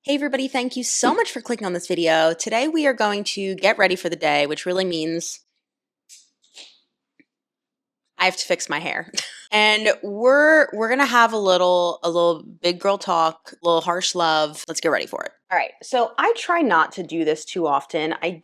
Hey everybody, thank you so much for clicking on this video. Today we are going to get ready for the day, which really means I have to fix my hair. And we're gonna have a little big girl talk, a little harsh love. Let's get ready for it. All right, so I try not to do this too often. I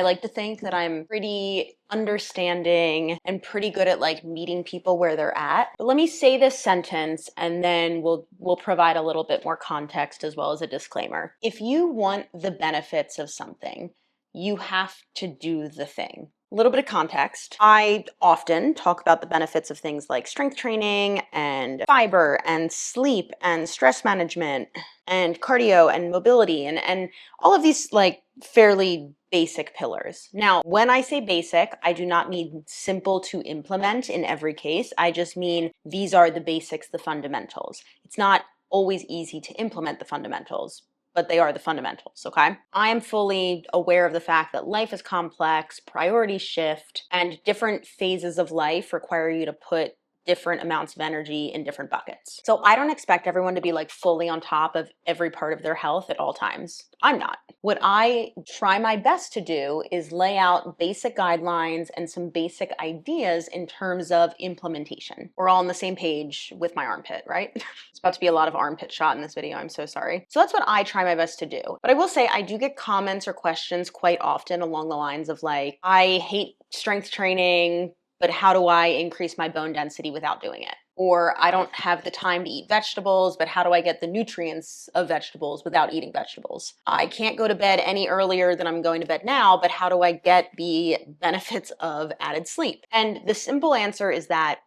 like to think that I'm pretty understanding and pretty good at like meeting people where they're at. But let me say this sentence and then we'll provide a little bit more context as well as a disclaimer. If you want the benefits of something, you have to do the thing. A little bit of context. I often talk about the benefits of things like strength training and fiber and sleep and stress management and cardio and mobility and all of these like fairly basic pillars. Now, when I say basic, I do not mean simple to implement in every case. I just mean these are the basics, the fundamentals. It's not always easy to implement the fundamentals, but they are the fundamentals, okay? I am fully aware of the fact that life is complex, priorities shift, and different phases of life require you to put different amounts of energy in different buckets. So I don't expect everyone to be like fully on top of every part of their health at all times. I'm not. What I try my best to do is lay out basic guidelines and some basic ideas in terms of implementation. We're all on the same page with my armpit, right? It's about to be a lot of armpit shot in this video. I'm so sorry. So that's what I try my best to do. But I will say I do get comments or questions quite often along the lines of like, I hate strength training, but how do I increase my bone density without doing it? Or I don't have the time to eat vegetables, but how do I get the nutrients of vegetables without eating vegetables? I can't go to bed any earlier than I'm going to bed now, but how do I get the benefits of added sleep? And the simple answer is that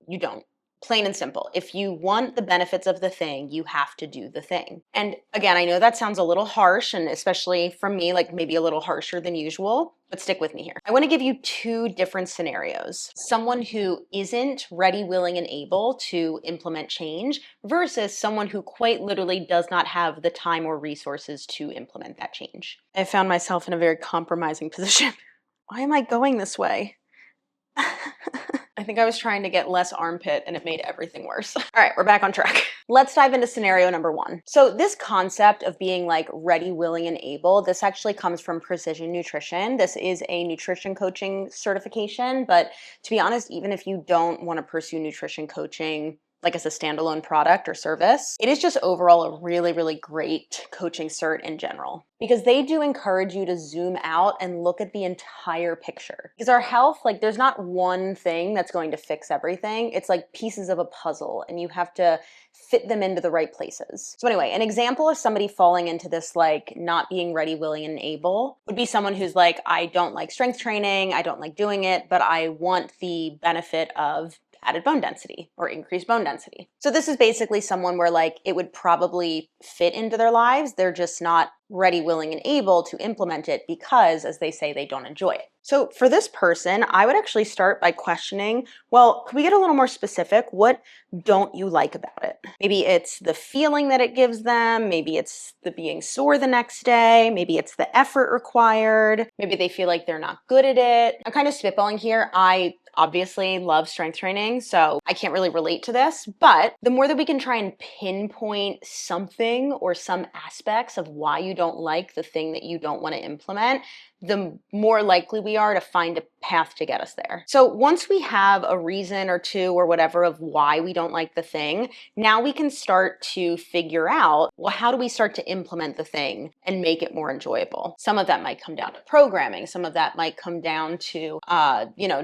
you don't. Plain and simple. If you want the benefits of the thing, you have to do the thing. And again, I know that sounds a little harsh, and especially from me, like maybe a little harsher than usual, but stick with me here. I want to give you two different scenarios. Someone who isn't ready, willing, and able to implement change versus someone who quite literally does not have the time or resources to implement that change. I found myself in a very compromising position. Why am I going this way? I think I was trying to get less armpit and it made everything worse. All right, we're back on track. Let's dive into scenario number one. So this concept of being like ready, willing, and able, this actually comes from Precision Nutrition. This is a nutrition coaching certification, but to be honest, even if you don't want to pursue nutrition coaching like as a standalone product or service, it is just overall a really, really great coaching cert in general because they do encourage you to zoom out and look at the entire picture. Because our health, like there's not one thing that's going to fix everything. It's like pieces of a puzzle and you have to fit them into the right places. So anyway, an example of somebody falling into this like not being ready, willing, and able would be someone who's like, I don't like strength training, I don't like doing it, but I want the benefit of added bone density or increased bone density. So this is basically someone where like it would probably fit into their lives. They're just not ready, willing, and able to implement it because, as they say, they don't enjoy it. So for this person, I would actually start by questioning, well, can we get a little more specific? What don't you like about it? Maybe it's the feeling that it gives them. Maybe it's the being sore the next day. Maybe it's the effort required. Maybe they feel like they're not good at it. I'm kind of spitballing here. I obviously love strength training, so I can't really relate to this, but the more that we can try and pinpoint something or some aspects of why you don't like the thing that you don't want to implement, the more likely we are to find a path to get us there. So once we have a reason or two or whatever of why we don't like the thing, now we can start to figure out, well, how do we start to implement the thing and make it more enjoyable? Some of that might come down to programming. Some of that might come down to,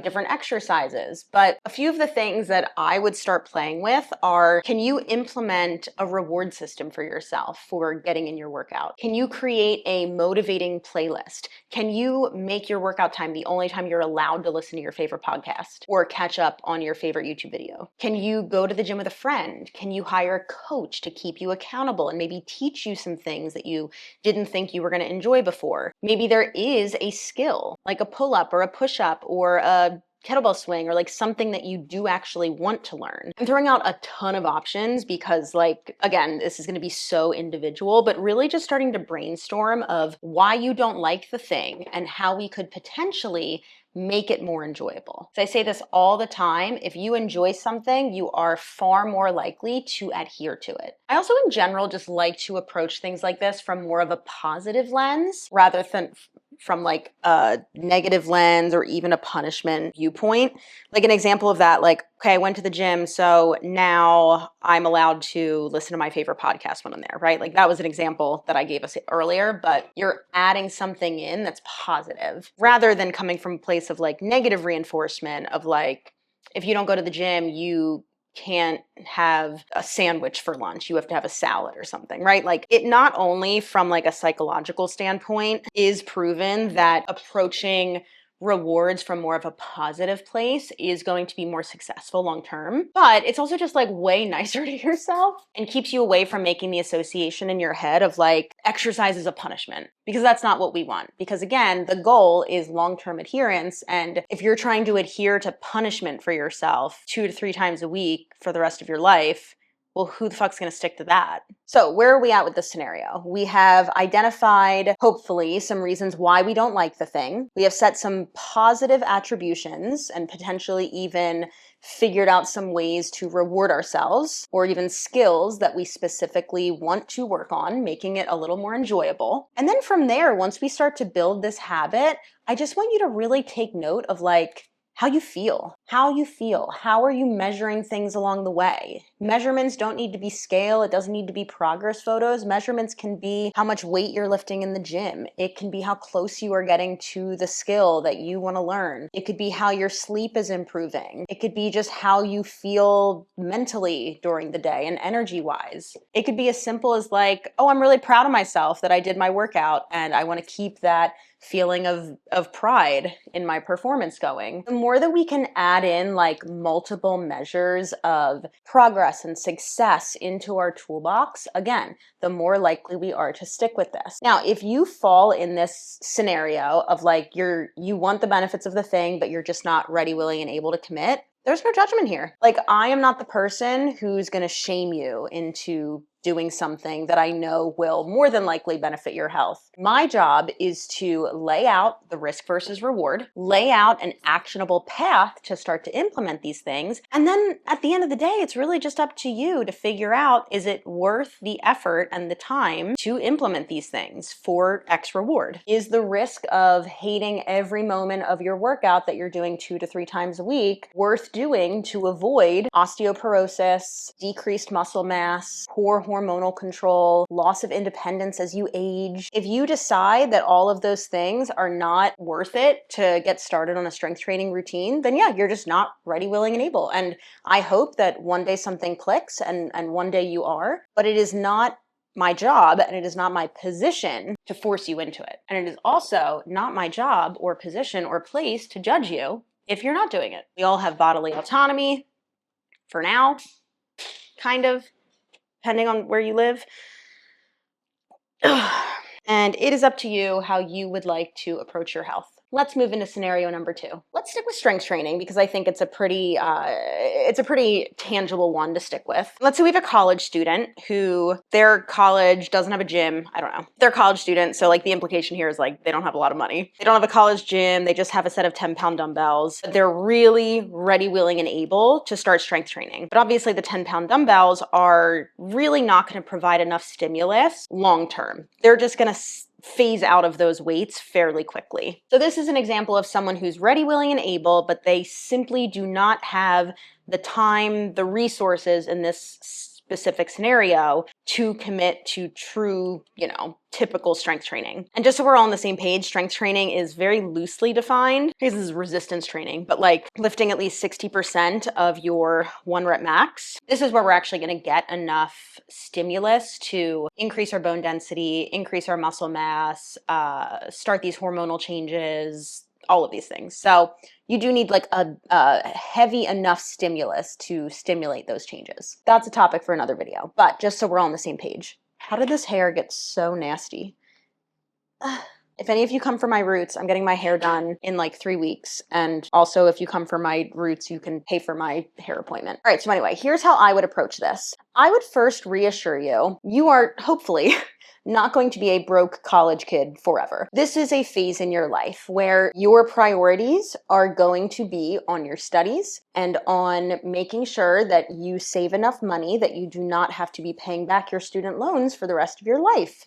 different exercises. But a few of the things that I would start playing with are, can you implement a reward system for yourself for getting in your workout? Can you create a motivating playlist? Can you make your workout time the only time you're allowed to listen to your favorite podcast or catch up on your favorite YouTube video? Can you go to the gym with a friend? Can you hire a coach to keep you accountable and maybe teach you some things that you didn't think you were going to enjoy before? Maybe there is a skill like a pull-up or a push-up or a kettlebell swing or like something that you do actually want to learn. I'm throwing out a ton of options because, like, again, this is going to be so individual, but really just starting to brainstorm of why you don't like the thing and how we could potentially make it more enjoyable. So I say this all the time, if you enjoy something, you are far more likely to adhere to it. I also in general just like to approach things like this from more of a positive lens rather than from like a negative lens or even a punishment viewpoint. Like an example of that, like, okay, I went to the gym, so now I'm allowed to listen to my favorite podcast when I'm there, right? Like that was an example that I gave us earlier, but you're adding something in that's positive rather than coming from a place of like negative reinforcement of like, if you don't go to the gym, you can't have a sandwich for lunch. You have to have a salad or something, right? Like it not only from like a psychological standpoint is proven that approaching rewards from more of a positive place is going to be more successful long term, but it's also just like way nicer to yourself and keeps you away from making the association in your head of like exercise is a punishment, because that's not what we want. Because again, the goal is long-term adherence, and if you're trying to adhere to punishment for yourself 2 to 3 times a week for the rest of your life, well, who the fuck's going to stick to that? So where are we at with this scenario? We have identified, hopefully, some reasons why we don't like the thing. We have set some positive attributions and potentially even figured out some ways to reward ourselves, or even skills that we specifically want to work on, making it a little more enjoyable. And then from there, once we start to build this habit, I just want you to really take note of like, how you feel. How are you measuring things along the way? Measurements don't need to be scale. It doesn't need to be progress photos. Measurements can be how much weight you're lifting in the gym. It can be how close you are getting to the skill that you want to learn. It could be how your sleep is improving. It could be just how you feel mentally during the day and energy-wise. It could be as simple as like, oh, I'm really proud of myself that I did my workout and I want to keep that feeling of pride in my performance going. The more that we can add in like multiple measures of progress and success into our toolbox, again, the more likely we are to stick with this. Now, if you fall in this scenario of like you want the benefits of the thing, but you're just not ready, willing, and able to commit, there's no judgment here. Like, I am not the person who's going to shame you into doing something that I know will more than likely benefit your health. My job is to lay out the risk versus reward, lay out an actionable path to start to implement these things. And then at the end of the day, it's really just up to you to figure out, is it worth the effort and the time to implement these things for X reward? Is the risk of hating every moment of your workout that you're doing 2 to 3 times a week worth doing to avoid osteoporosis, decreased muscle mass, poor hormonal control, loss of independence as you age? If you decide that all of those things are not worth it to get started on a strength training routine, then yeah, you're just not ready, willing, and able. And I hope that one day something clicks and one day you are, but it is not my job and it is not my position to force you into it. And it is also not my job or position or place to judge you if you're not doing it. We all have bodily autonomy for now, kind of, depending on where you live. And it is up to you how you would like to approach your health. Let's move into scenario number 2. Let's stick with strength training because I think it's a pretty tangible one to stick with. Let's say we have a college student who their college doesn't have a gym. I don't know. They're a college student, so like the implication here is like they don't have a lot of money. They don't have a college gym. They just have a set of 10-pound dumbbells. They're really ready, willing, and able to start strength training. But obviously the 10-pound dumbbells are really not going to provide enough stimulus long term. They're just going to phase out of those weights fairly quickly. So this is an example of someone who's ready, willing, and able, but they simply do not have the time, the resources in this specific scenario to commit to true, typical strength training. And just so we're all on the same page, strength training is very loosely defined. This is resistance training, but like lifting at least 60% of your 1 rep max. This is where we're actually going to get enough stimulus to increase our bone density, increase our muscle mass, start these hormonal changes, all of these things. So you do need like a heavy enough stimulus to stimulate those changes. That's a topic for another video, but just so we're all on the same page. How did this hair get so nasty? If any of you come for my roots, I'm getting my hair done in like 3 weeks. And also if you come for my roots, you can pay for my hair appointment. All right, so anyway, here's how I would approach this. I would first reassure you, you are hopefully not going to be a broke college kid forever. This is a phase in your life where your priorities are going to be on your studies and on making sure that you save enough money that you do not have to be paying back your student loans for the rest of your life.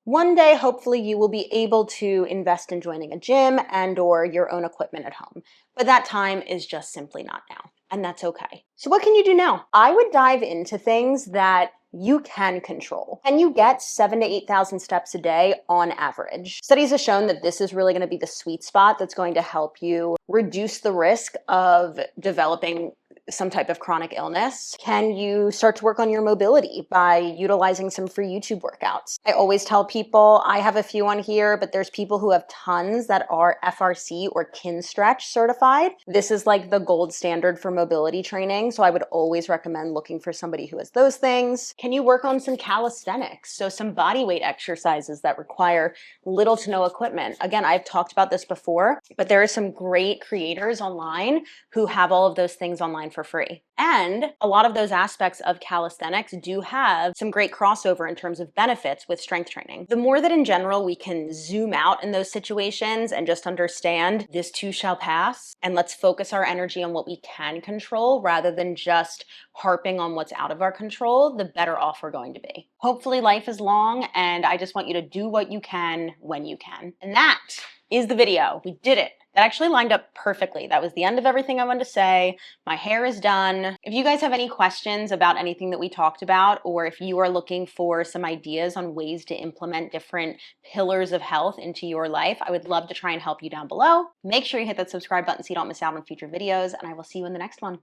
One day, hopefully, you will be able to invest in joining a gym and or your own equipment at home. But that time is just simply not now, and that's okay. So what can you do now? I would dive into things that you can control. Can you get 7,000 to 8,000 steps a day on average? Studies have shown that this is really going to be the sweet spot that's going to help you reduce the risk of developing some type of chronic illness. Can you start to work on your mobility by utilizing some free YouTube workouts? I always tell people, I have a few on here, but there's people who have tons that are FRC or Kinstretch certified. This is like the gold standard for mobility training. So I would always recommend looking for somebody who has those things. Can you work on some calisthenics? So some body weight exercises that require little to no equipment. Again, I've talked about this before, but there are some great creators online who have all of those things online for free. And a lot of those aspects of calisthenics do have some great crossover in terms of benefits with strength training. The more that in general we can zoom out in those situations and just understand this too shall pass, and let's focus our energy on what we can control rather than just harping on what's out of our control, the better off we're going to be. Hopefully life is long, and I just want you to do what you can when you can. And that is the video. We did it. That actually lined up perfectly. That was the end of everything I wanted to say. My hair is done. If you guys have any questions about anything that we talked about, or if you are looking for some ideas on ways to implement different pillars of health into your life, I would love to try and help you down below. Make sure you hit that subscribe button so you don't miss out on future videos, and I will see you in the next one.